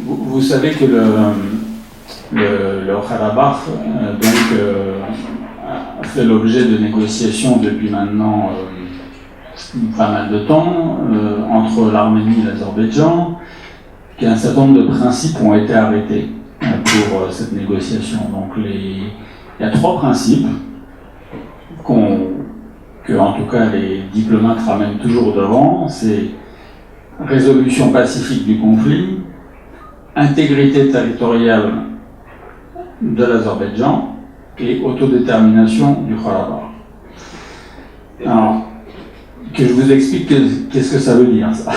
vous savez que le Karabakh fait l'objet de négociations depuis maintenant pas mal de temps entre l'Arménie et l'Azerbaïdjan, qu'un certain nombre de principes ont été arrêtés pour cette négociation. Donc il y a 3 principes que en tout cas les diplomates ramènent toujours devant, c'est résolution pacifique du conflit, intégrité territoriale de l'Azerbaïdjan et autodétermination du Karabakh. Alors, que je vous explique qu'est-ce que ça veut dire, ça.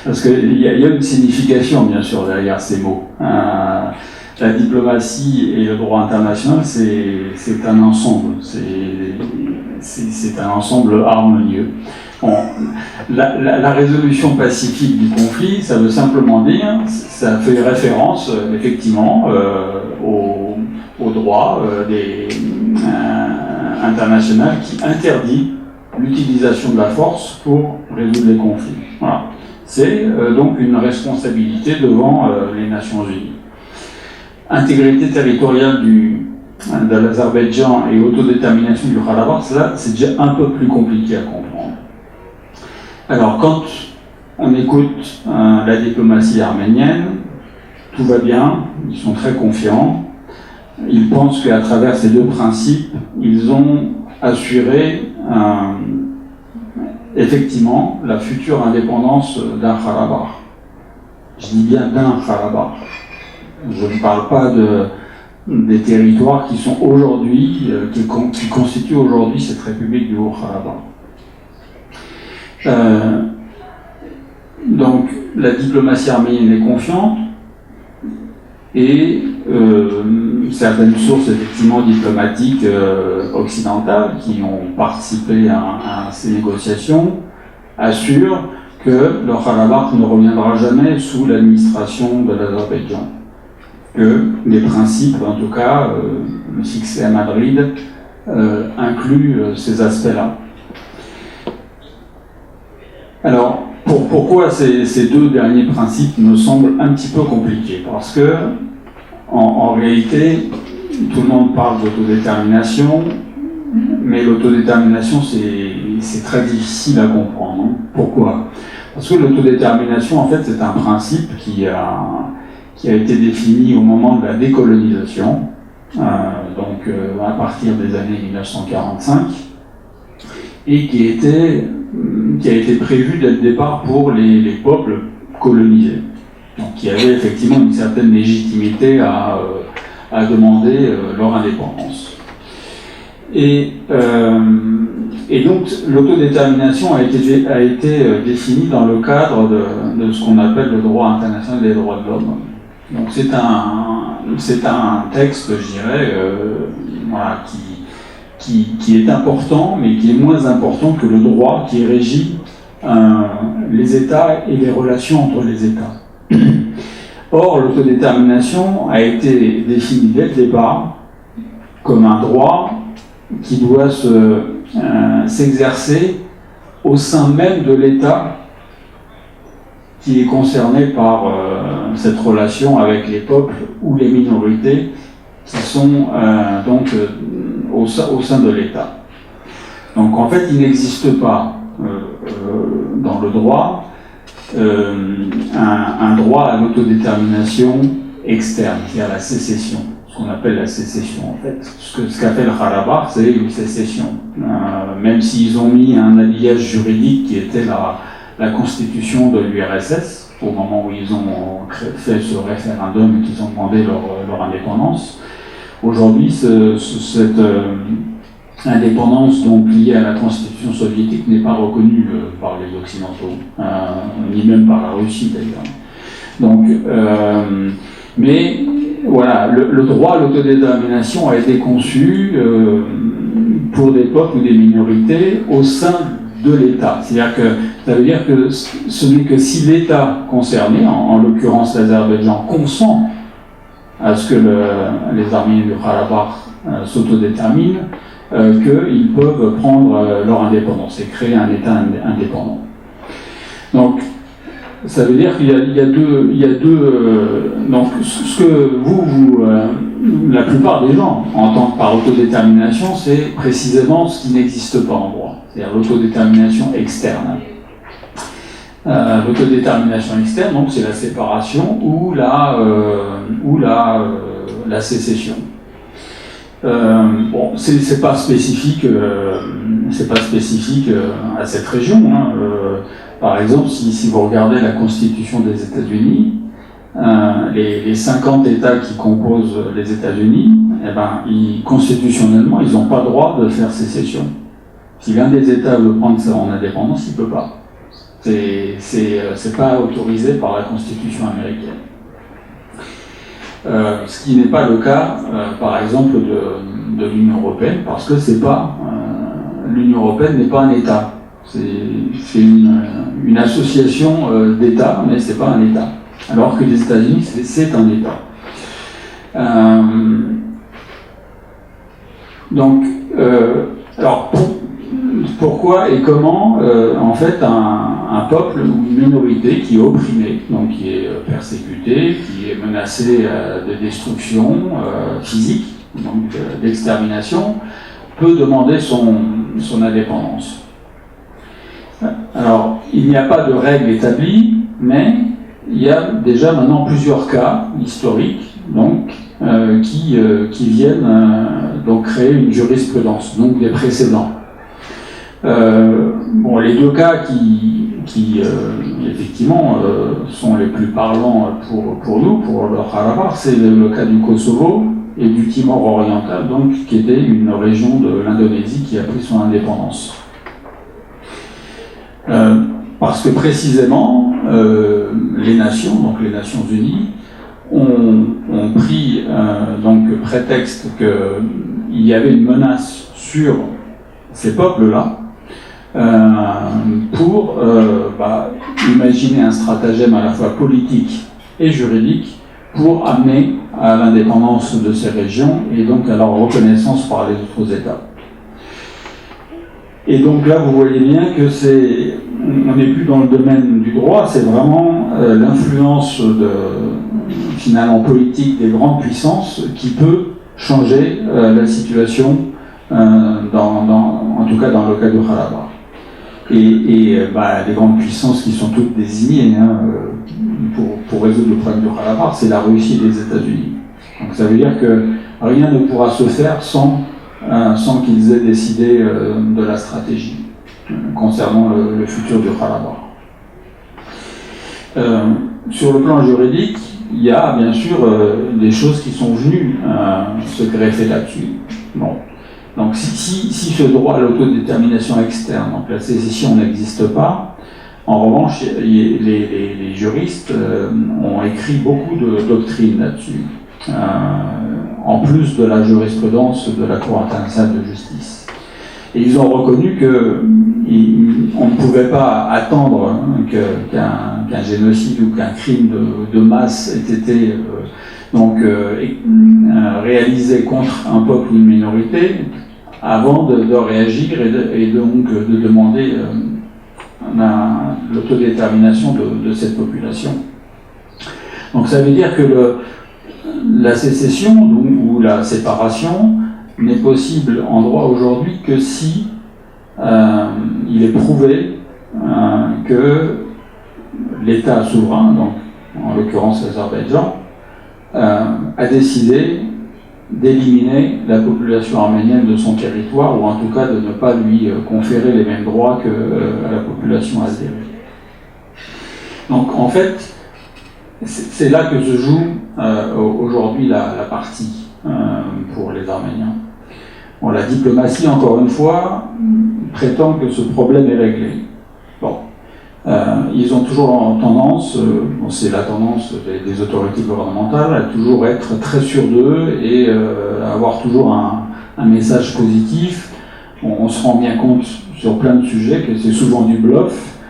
Parce qu'il y a une signification, bien sûr, derrière ces mots. La diplomatie et le droit international, c'est un ensemble. C'est un ensemble harmonieux. Bon, la résolution pacifique du conflit, ça veut simplement dire, ça fait référence, effectivement, au droit international qui interdit l'utilisation de la force pour résoudre les conflits. Voilà. C'est donc une responsabilité devant les Nations Unies. Intégrité territoriale de l'Azerbaïdjan et autodétermination du Karabakh, là, c'est déjà un peu plus compliqué à comprendre. Alors, quand on écoute la diplomatie arménienne, tout va bien, ils sont très confiants, ils pensent qu'à travers ces 2 principes, ils ont assuré effectivement la future indépendance d'un Karabakh. Je dis bien d'un Karabakh. Je ne parle pas des territoires qui sont aujourd'hui, qui constituent aujourd'hui cette République du Haut-Karabakh. Donc la diplomatie arménienne est confiante et certaines sources effectivement diplomatiques occidentales qui ont participé à ces négociations assurent que le Karabakh ne reviendra jamais sous l'administration de l'Azerbaïdjan, que les principes, en tout cas fixés à Madrid, incluent ces aspects-là. Alors, pourquoi ces 2 derniers principes me semblent un petit peu compliqués? Parce que, en réalité, tout le monde parle d'autodétermination, mais l'autodétermination, c'est très difficile à comprendre. Pourquoi? Parce que l'autodétermination, en fait, c'est un principe qui a été défini au moment de la décolonisation, à partir des années 1945, et qui a été prévu dès le départ pour les peuples colonisés. Donc, qui avaient effectivement une certaine légitimité à demander leur indépendance. Et donc, l'autodétermination a été définie dans le cadre de ce qu'on appelle le droit international des droits de l'homme. Donc, c'est un texte, je dirais, voilà, qui est important, mais qui est moins important que le droit qui régit les États et les relations entre les États. Or, l'autodétermination a été définie dès le départ comme un droit qui doit s'exercer au sein même de l'État qui est concerné par cette relation avec les peuples ou les minorités qui sont au sein de l'État. Donc en fait, il n'existe pas dans le droit un droit à l'autodétermination externe, c'est-à-dire la sécession, ce qu'on appelle la sécession en fait. Ce qu'a fait le Karabakh, c'est une sécession. Même s'ils ont mis un habillage juridique qui était la constitution de l'URSS, au moment où ils ont fait ce référendum et qu'ils ont demandé leur indépendance. Aujourd'hui, cette indépendance donc liée à la constitution soviétique n'est pas reconnue par les Occidentaux, ni même par la Russie d'ailleurs. Donc, mais voilà, le droit à l'autodétermination a été conçu pour des peuples ou des minorités au sein de l'État. C'est-à-dire que ça veut dire que ce n'est que si l'État concerné, en l'occurrence l'Azerbaïdjan, consent à ce que les Arméniens du Karabakh s'autodéterminent, qu'ils peuvent prendre leur indépendance et créer un État indépendant. Donc, Ça veut dire qu'il y a deux. Donc, ce que la plupart des gens entendent par autodétermination, c'est précisément ce qui n'existe pas en droit, c'est-à-dire l'autodétermination externe. L'autodétermination externe, donc, c'est la séparation ou la sécession. Bon, c'est pas spécifique à cette région. Hein. Par exemple, si vous regardez la Constitution des États-Unis, les 50 États qui composent les États-Unis, constitutionnellement, ils n'ont pas le droit de faire sécession. Si l'un des États veut prendre son indépendance, il ne peut pas. C'est pas autorisé par la Constitution américaine. Ce qui n'est pas le cas, par exemple, de l'Union européenne, parce que l'Union européenne n'est pas un État. C'est une association d'États, mais c'est pas un État. Alors que les États-Unis, c'est un État. Donc, alors pourquoi et comment, en fait, un peuple ou une minorité qui est opprimée, donc qui est persécuté, qui est menacé de destruction physique, donc d'extermination, peut demander son indépendance. Alors, il n'y a pas de règle établie, mais il y a déjà maintenant plusieurs cas historiques, donc, qui viennent donc créer une jurisprudence, donc des précédents. Bon, les deux cas qui effectivement sont les plus parlants pour nous, pour le Karabakh, c'est le cas du Kosovo et du Timor oriental, donc qui était une région de l'Indonésie qui a pris son indépendance. Parce que précisément les nations, donc les Nations Unies, ont pris donc prétexte qu'il y avait une menace sur ces peuples-là, pour imaginer un stratagème à la fois politique et juridique pour amener à l'indépendance de ces régions et donc à leur reconnaissance par les autres États. Et donc là, vous voyez bien que on n'est plus dans le domaine du droit, c'est vraiment l'influence finalement politique des grandes puissances qui peut changer la situation, en tout cas dans le cas du Karabakh. Et les grandes puissances qui sont toutes désignées pour résoudre le problème du Karabakh, c'est la Russie et les États-Unis. Donc ça veut dire que rien ne pourra se faire sans qu'ils aient décidé de la stratégie concernant le futur du Karabakh. Sur le plan juridique, il y a bien sûr des choses qui sont venues se greffer là-dessus. Bon. Donc si ce droit à l'autodétermination externe, donc la sécession, n'existe pas, en revanche, les juristes ont écrit beaucoup de doctrines là-dessus, en plus de la jurisprudence de la Cour internationale de justice. Et ils ont reconnu qu'on ne pouvait pas attendre qu'un génocide ou qu'un crime de masse ait été réalisé contre un peuple ou une minorité avant de réagir et donc de demander l'autodétermination de cette population. Donc ça veut dire que la sécession ou la séparation n'est possible en droit aujourd'hui que si il est prouvé que l'État souverain, donc en l'occurrence l'Azerbaïdjan, a décidé d'éliminer la population arménienne de son territoire, ou en tout cas de ne pas lui conférer les mêmes droits qu'à la population azérie. Donc en fait, c'est là que se joue aujourd'hui la partie pour les Arméniens. Bon, la diplomatie, encore une fois, prétend que ce problème est réglé. Bon. Ils ont toujours tendance, c'est la tendance des autorités gouvernementales, à toujours être très sûrs d'eux et avoir toujours un message positif. On se rend bien compte sur plein de sujets que c'est souvent du bluff.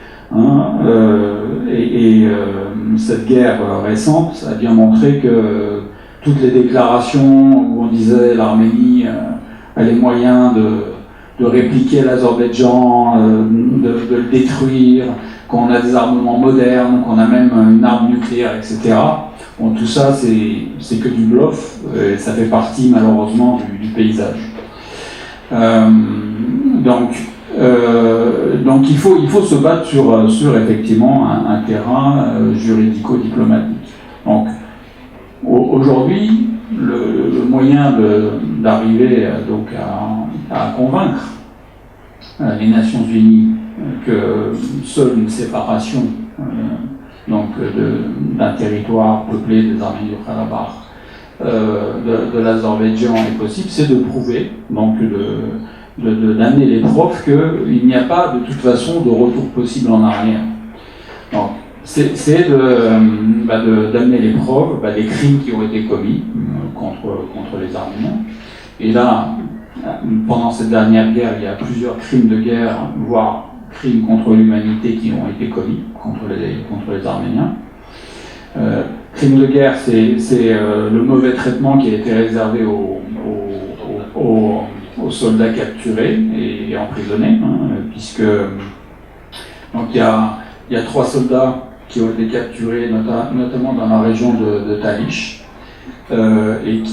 Cette guerre récente a bien montré que toutes les déclarations où on disait l'Arménie a les moyens de répliquer l'Azerbaïdjan, de le détruire, qu'on a des armements modernes, qu'on a même une arme nucléaire, etc. Bon, tout ça, c'est que du bluff, et ça fait partie malheureusement du paysage. Donc il faut se battre sur effectivement un terrain juridico-diplomatique. Donc aujourd'hui, le moyen d'arriver donc à convaincre les Nations Unies que seule une séparation d'un territoire peuplé des Arméniens du Karabakh de l'Azerbaïdjan est possible, c'est de prouver, donc d'amener les preuves qu'il n'y a pas de toute façon de retour possible en arrière. Donc, c'est d'amener les preuves des crimes qui ont été commis contre les Arméniens. Et là, pendant cette dernière guerre, il y a plusieurs crimes de guerre, voire crimes contre l'humanité qui ont été commis contre les Arméniens. Crimes de guerre, c'est le mauvais traitement qui a été réservé aux soldats capturés et emprisonnés, puisque donc il y a 3 soldats qui ont été capturés, notamment dans la région de Talish, et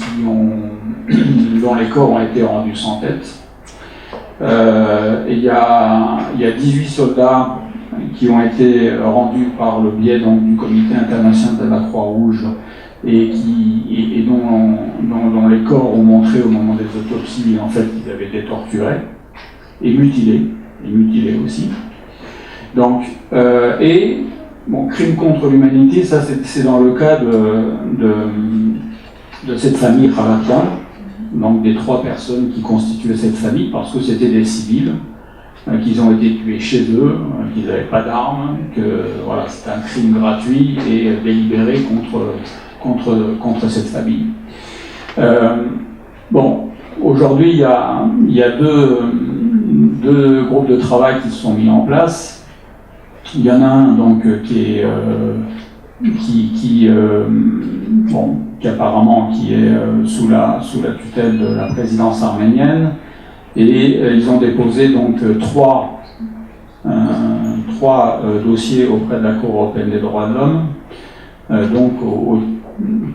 dont les corps ont été rendus sans tête. Et il y a 18 soldats qui ont été rendus par le biais donc, du Comité international de la Croix-Rouge et dont les corps ont montré au moment des autopsies en fait qu'ils avaient été torturés et mutilés aussi. Donc, crime contre l'humanité, ça c'est dans le cas de cette famille Kharakan, donc des 3 personnes qui constituaient cette famille, parce que c'était des civils, qu'ils ont été tués chez eux, qu'ils n'avaient pas d'armes, que voilà, c'était un crime gratuit et délibéré contre cette famille. Aujourd'hui, il y a deux groupes de travail qui se sont mis en place. Il y en a un donc qui apparemment est sous la tutelle de la présidence arménienne, et ils ont déposé donc trois dossiers auprès de la Cour européenne des droits de l'homme,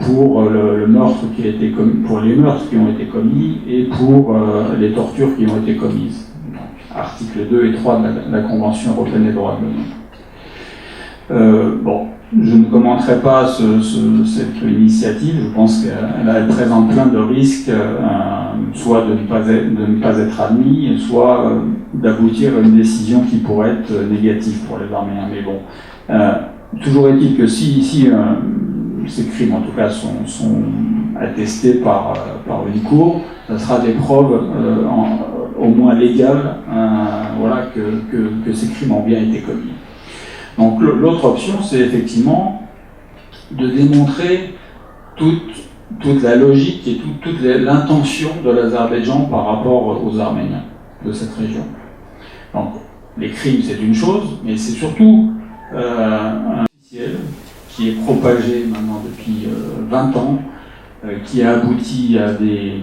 pour le meurtre qui a été commis, pour les meurtres qui ont été commis et pour les tortures qui ont été commises. Donc, articles 2 et 3 de la Convention européenne des droits de l'homme. Je ne commenterai pas cette initiative. Je pense qu'elle présente plein de risques, soit de ne pas être admis, soit d'aboutir à une décision qui pourrait être négative pour les Arméniens. Mais bon, toujours est-il que si ces crimes, en tout cas, sont attestés par une cour, ça sera des preuves au moins légales, que ces crimes ont bien été commis. Donc l'autre option, c'est effectivement de démontrer toute la logique et toute l'intention de l'Azerbaïdjan par rapport aux Arméniens de cette région. Donc les crimes, c'est une chose, mais c'est surtout un officiel qui est propagé maintenant depuis 20 ans, qui a abouti à des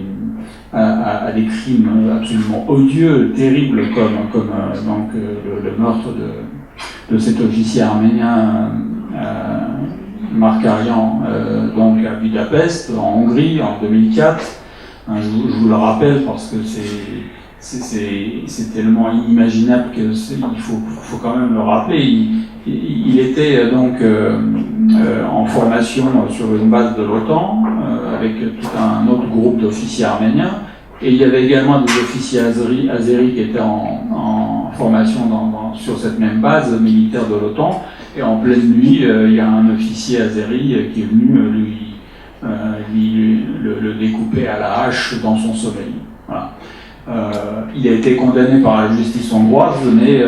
crimes absolument odieux, terribles, comme le meurtre de cet officier arménien Markarian à Budapest, en Hongrie, en 2004. Je vous le rappelle parce que c'est tellement inimaginable qu'il faut quand même le rappeler. Il était donc en formation sur une base de l'OTAN avec tout un autre groupe d'officiers arméniens, et il y avait également des officiers azéris qui étaient en formation sur cette même base militaire de l'OTAN, et en pleine nuit il y a un officier azéri qui est venu le découper à la hache dans son sommeil. Voilà. Il a été condamné par la justice hongroise, mais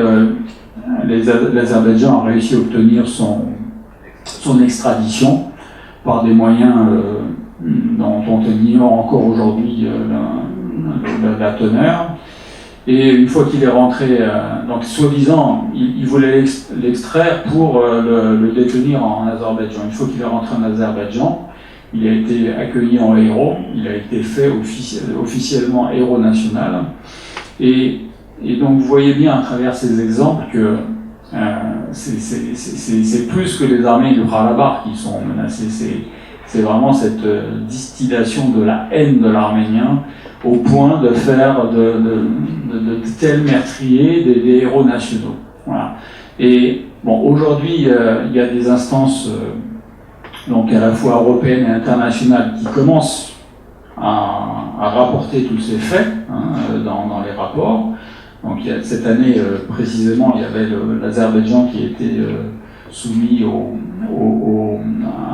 l'Azerbaïdjan a réussi à obtenir son extradition par des moyens dont on ignore encore aujourd'hui la teneur. Et une fois qu'il est rentré, donc soi-disant, il voulait l'extraire pour le détenir en Azerbaïdjan. Une fois qu'il est rentré en Azerbaïdjan, il a été accueilli en héros, il a été fait officiellement héros national. Et donc vous voyez bien à travers ces exemples que c'est plus que les armées du Karabakh qui sont menacées. C'est vraiment cette distillation de la haine de l'Arménien au point de faire de tels meurtriers des héros nationaux. Voilà. Et bon, aujourd'hui, il y a des instances donc à la fois européennes et internationales qui commencent à rapporter tous ces faits dans les rapports. Donc cette année, précisément, il y avait l'Azerbaïdjan qui était soumis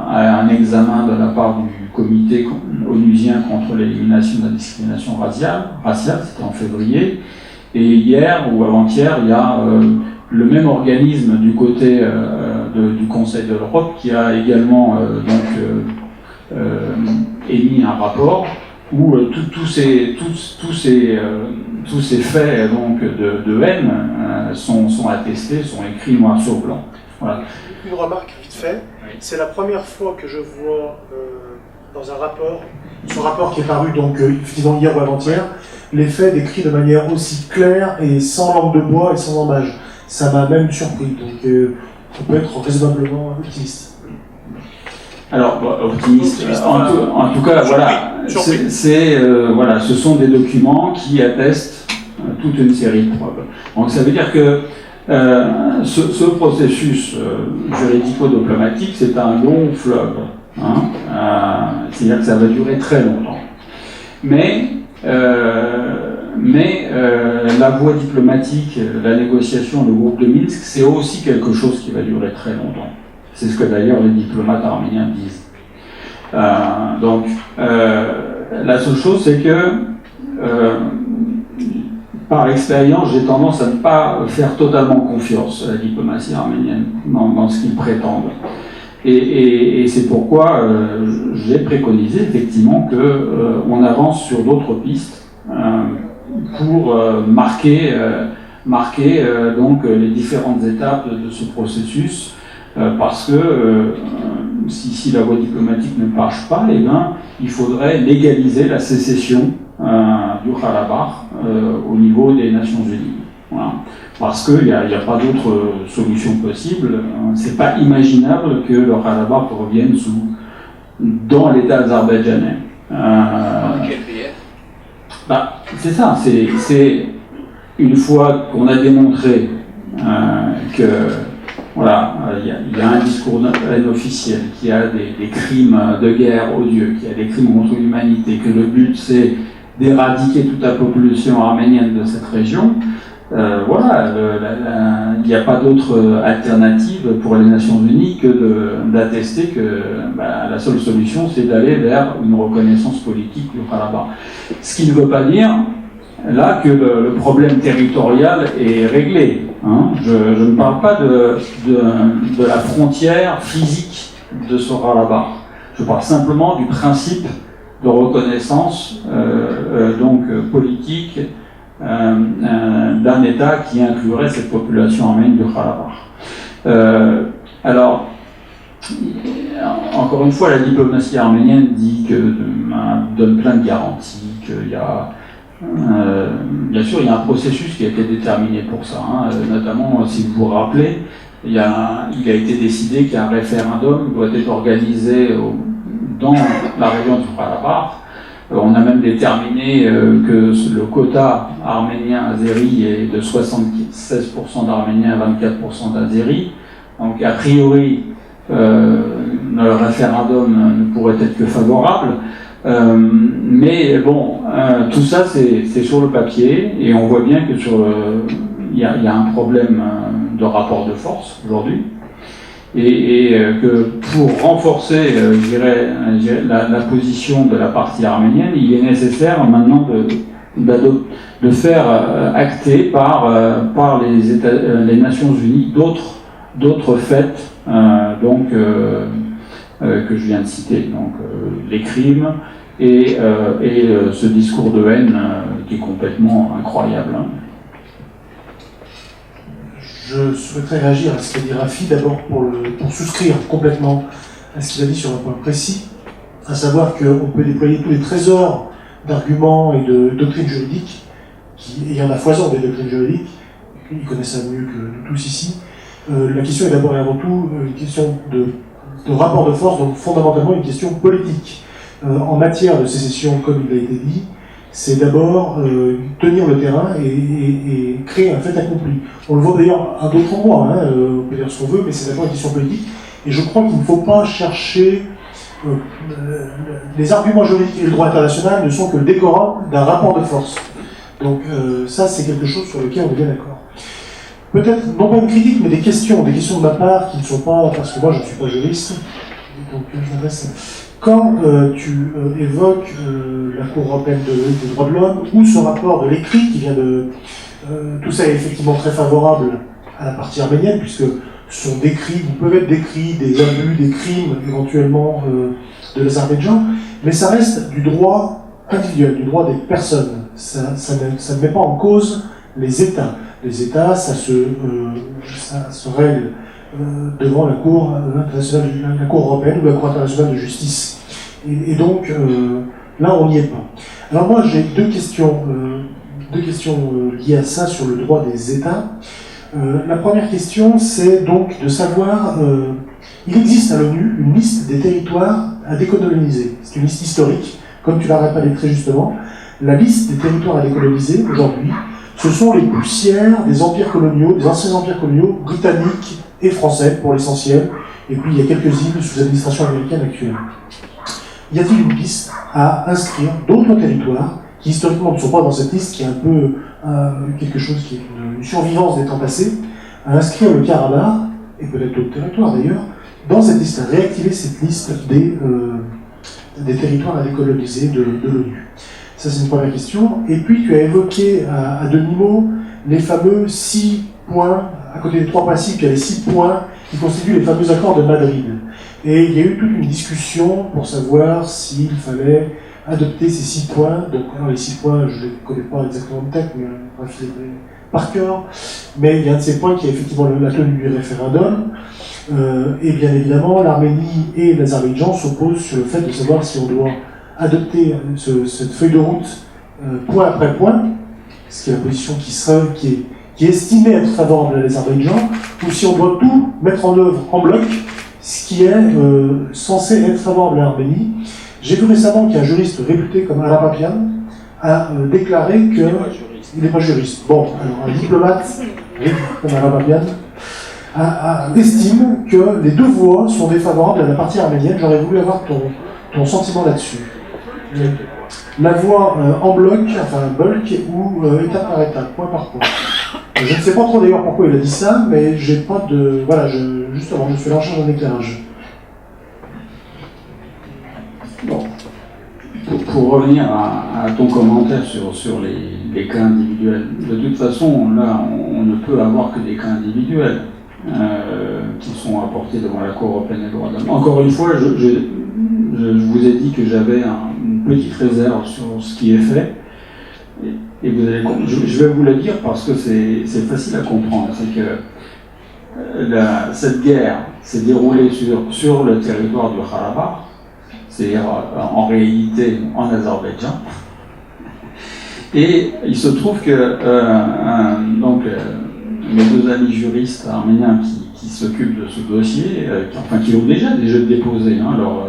à un examen de la part du comité onusien contre l'élimination de la discrimination raciale, c'était en février. Et hier ou avant-hier, il y a le même organisme du côté du Conseil de l'Europe qui a également émis un rapport où tous ces faits donc, de haine sont attestés, sont écrits noir sur blanc. Voilà. Une remarque vite fait, c'est la première fois que je vois dans un rapport, ce rapport qui est paru donc effectivement hier ou avant-hier, les faits décrits de manière aussi claire et sans langue de bois et sans embâge. Ça m'a même surpris, donc on peut être raisonnablement optimiste. Alors, optimiste, en tout cas, voilà, voilà, ce sont des documents qui attestent toute une série de preuves. Donc ça veut dire que ce processus juridico-diplomatique, c'est un long fleuve. C'est-à-dire que ça va durer très longtemps. Mais la voie diplomatique, la négociation, le groupe de Minsk, c'est aussi quelque chose qui va durer très longtemps. C'est ce que d'ailleurs les diplomates arméniens disent. Donc, la seule chose, c'est que, par expérience, j'ai tendance à ne pas faire totalement confiance à la diplomatie arménienne dans ce qu'ils prétendent. Et c'est pourquoi j'ai préconisé effectivement qu'on avance sur d'autres pistes pour marquer donc les différentes étapes de ce processus. Parce que si la voie diplomatique ne marche pas, eh bien, il faudrait légaliser la sécession du Karabakh au niveau des Nations Unies. Voilà. Parce qu'il n'y a pas d'autre solution possible. C'est pas imaginable que le Karabakh revienne dans l'État azerbaïdjanais. Quel pays? C'est ça. C'est une fois qu'on a démontré que voilà, il y a un discours officiel, qui a des crimes de guerre odieux, qui a des crimes contre l'humanité, que le but c'est d'éradiquer toute la population arménienne de cette région. Voilà, il n'y a pas d'autre alternative pour les Nations Unies que d'attester que la seule solution c'est d'aller vers une reconnaissance politique du Karabakh. Ce qui ne veut pas dire là que le problème territorial est réglé. Je ne parle pas de la frontière physique de ce Karabakh. Je parle simplement du principe de reconnaissance donc politique d'un État qui inclurait cette population arménienne du Karabakh. Alors, encore une fois, la diplomatie arménienne dit donne plein de garanties, qu'il y a bien sûr, il y a un processus qui a été déterminé pour ça, notamment, si vous vous rappelez, il a été décidé qu'un référendum doit être organisé dans la région du Karabakh. On a même déterminé que le quota arménien-azéri est de 76% d'Arméniens et 24% d'Azéris. Donc, a priori, le référendum ne pourrait être que favorable. Mais bon, tout ça c'est sur le papier et on voit bien que il y a un problème de rapport de force aujourd'hui et que pour renforcer, je dirais, la position de la partie arménienne, il est nécessaire maintenant de faire acter par les Nations Unies d'autres faits que je viens de citer, donc les crimes et ce discours de haine qui est complètement incroyable. Je souhaiterais réagir à ce qu'a dit Rafi, d'abord pour souscrire complètement à ce qu'il a dit sur un point précis, à savoir qu'on peut déployer tous les trésors d'arguments et de doctrines juridiques, et il y en a foison des doctrines juridiques, ils connaissent ça mieux que nous tous ici, La question est d'abord et avant tout une question de rapport de force, donc fondamentalement une question politique. En matière de sécession, comme il a été dit, c'est d'abord tenir le terrain et créer un fait accompli. On le voit d'ailleurs à d'autres endroits, hein, on peut dire ce qu'on veut, mais c'est d'abord une question politique. Et je crois qu'il ne faut pas chercher... les arguments juridiques et le droit international ne sont que le décorum d'un rapport de force. Donc ça, c'est quelque chose sur lequel on est bien d'accord. Peut-être, non pas une critique, mais des questions de ma part qui ne sont pas... Parce que moi, je ne suis pas juriste, donc je m'adresse... Quand tu évoques la Cour européenne des droits de l'homme, ou ce rapport de l'écrit qui vient de... tout ça est effectivement très favorable à la partie arménienne, puisque sont décrits, vous peuvent être décrits des abus, des crimes éventuellement de l'Azerbaïdjan, mais ça reste du droit individuel, du droit des personnes. Ça ne met pas en cause les États. Les États, ça se règle devant la Cour internationale, la Cour européenne ou la Cour internationale de justice. Et donc, là, on n'y est pas. Alors moi, j'ai deux questions liées à ça sur le droit des États. La première question, c'est donc de savoir, il existe à l'ONU une liste des territoires à décoloniser. C'est une liste historique, comme tu l'as rappelé très justement. La liste des territoires à décoloniser, aujourd'hui, ce sont les poussières des empires coloniaux, des anciens empires coloniaux, britanniques et français, pour l'essentiel. Et puis, il y a quelques îles sous administration américaine actuelle. Y a-t-il une liste à inscrire d'autres territoires qui historiquement ne sont pas dans cette liste, qui est un peu quelque chose qui est une survivance des temps passés, à inscrire le Karabakh, et peut-être d'autres territoires d'ailleurs, dans cette liste, à réactiver cette liste des territoires à décoloniser de l'ONU. Ça, c'est une première question. Et puis, tu as évoqué à demi-mot les fameux 6 points, à côté des 3 principes, il y a les 6 points qui constituent les fameux accords de Madrid. Et il y a eu toute une discussion pour savoir s'il fallait adopter ces 6 points. Donc, alors, les 6 points, je ne les connais pas exactement de tête, mais bref, je les connais par cœur. Mais il y a un de ces points qui est effectivement la tenue du référendum. Et bien évidemment, l'Arménie et l'Azerbaïdjan s'opposent sur le fait de savoir si on doit adopter cette feuille de route point après point, ce qui est la position qui est estimée être favorable à l'Azerbaïdjan, ou si on doit tout mettre en œuvre en bloc, ce qui est censé être favorable à l'Arménie. J'ai vu récemment qu'un juriste réputé comme Arapapian a déclaré que... Il n'est pas juriste. Bon, alors un diplomate comme Arapapian estime que les deux voies sont défavorables à la partie arménienne. J'aurais voulu avoir ton sentiment là-dessus. La voie en bloc, enfin bulk, ou étape par étape, point par point. Je ne sais pas trop d'ailleurs pourquoi il a dit ça, mais j'ai pas de... Voilà, justement, je fais la recherche d'un éclairage. Bon. Pour revenir à ton commentaire sur les cas individuels, de toute façon, là, on ne peut avoir que des cas individuels qui sont apportés devant la Cour européenne des droits de l'homme. Encore une fois, je vous ai dit que j'avais une petite réserve sur ce qui est fait, et vous allez, je vais vous le dire parce que c'est facile à comprendre. C'est que cette guerre s'est déroulée sur le territoire du Karabakh, c'est-à-dire en réalité en Azerbaïdjan. Et il se trouve que mes deux amis juristes arméniens qui s'occupent de ce dossier, qui ont déjà déposé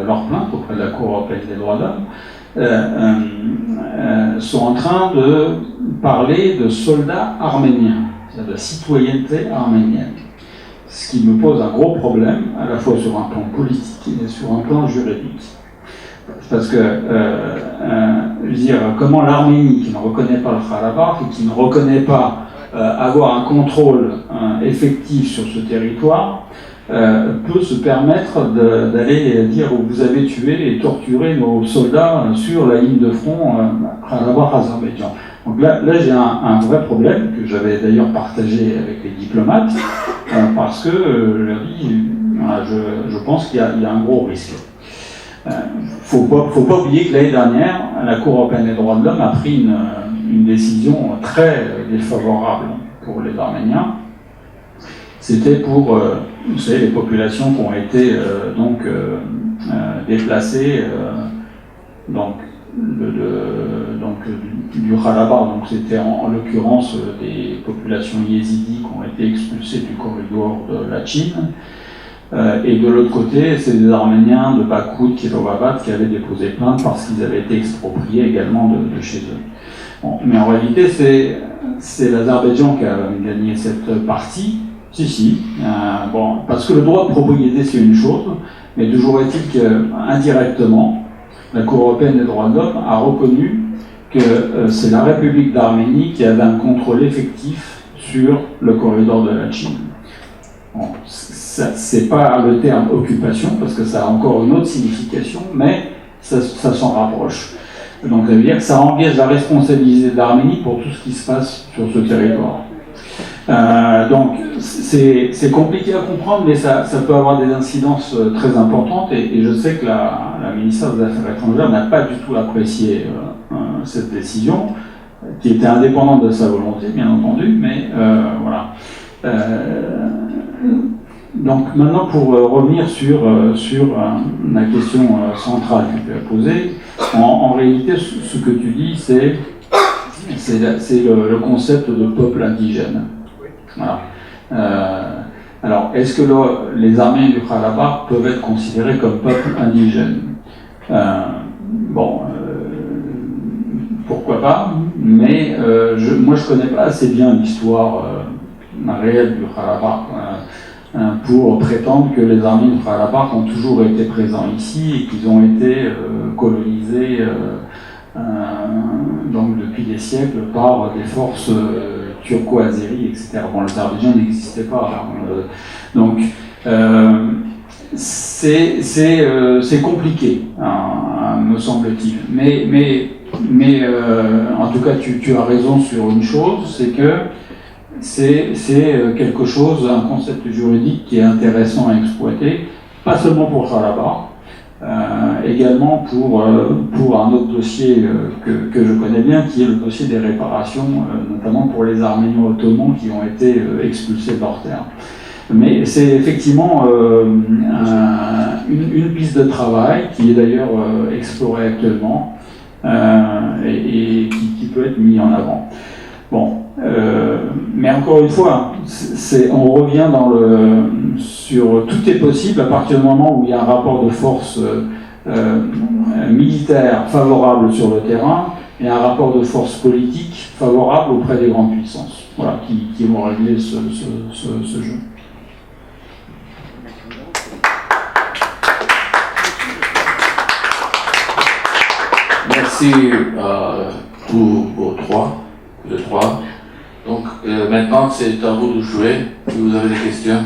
leur plainte auprès de la Cour européenne des droits de l'homme, sont en train de parler de soldats arméniens, c'est-à-dire de citoyenneté arménienne. Ce qui me pose un gros problème, à la fois sur un plan politique et sur un plan juridique. Parce que, je veux dire, comment l'Arménie, qui ne reconnaît pas le Karabakh et qui ne reconnaît pas avoir un contrôle effectif sur ce territoire, peut se permettre d'aller dire vous avez tué et torturé nos soldats sur la ligne de front Karabakh-Azerbaïdjan. Donc là j'ai un vrai problème que j'avais d'ailleurs partagé avec les diplomates, parce que je pense qu'il y a un gros risque. Faut pas oublier que l'année dernière, la Cour européenne des droits de l'homme a pris une décision très défavorable pour les Arméniens. C'était pour, vous savez, les populations qui ont été déplacées du Kharabakh, donc c'était en l'occurrence des populations yézidis qui ont été expulsées du corridor de la Chine. Et de l'autre côté, c'est des Arméniens de Bakout, Kirovabat qui avaient déposé plainte parce qu'ils avaient été expropriés également de chez eux. Bon, mais en réalité, c'est l'Azerbaïdjan qui a gagné cette partie. Bon, parce que le droit de propriété, c'est une chose, mais toujours est-il qu'indirectement, la Cour européenne des droits de l'homme a reconnu que c'est la République d'Arménie qui avait un contrôle effectif sur le corridor de la Chine. Bon, c'est pas le terme occupation, parce que ça a encore une autre signification, mais ça s'en rapproche. Donc ça veut dire que ça engage la responsabilité de l'Arménie pour tout ce qui se passe sur ce territoire. Donc c'est compliqué à comprendre, mais ça peut avoir des incidences très importantes, et je sais que la ministre des Affaires étrangères n'a pas du tout apprécié cette décision, qui était indépendante de sa volonté, bien entendu, mais voilà. Donc maintenant, pour revenir sur la question centrale que tu as posée, en réalité, ce que tu dis, c'est le concept de peuple indigène. Voilà. Alors, est-ce que les Arméniens du Karabakh peuvent être considérés comme peuple indigène? Pourquoi pas, mais moi je connais pas assez bien l'histoire réelle du Karabakh pour prétendre que les Arméniens du Karabakh ont toujours été présents ici et qu'ils ont été colonisés donc depuis des siècles par des forces turco-azéries, etc. Bon, l'Azerbaïdjan n'existait pas. Donc, c'est compliqué, me semble-t-il. Mais en tout cas, tu as raison sur une chose, c'est que c'est quelque chose, un concept juridique qui est intéressant à exploiter, pas seulement pour Karabakh, également pour un autre dossier que je connais bien, qui est le dossier des réparations, notamment pour les Arméniens ottomans qui ont été expulsés de leur terre. Mais c'est effectivement une piste de travail qui est d'ailleurs explorée actuellement et qui peut être mise en avant. Bon, mais encore une fois, on revient sur tout est possible à partir du moment où il y a un rapport de force militaire favorable sur le terrain et un rapport de force politique favorable auprès des grandes puissances, voilà, qui vont régler ce jeu. Merci tous vos trois. Donc maintenant c'est à vous de jouer si vous avez des questions.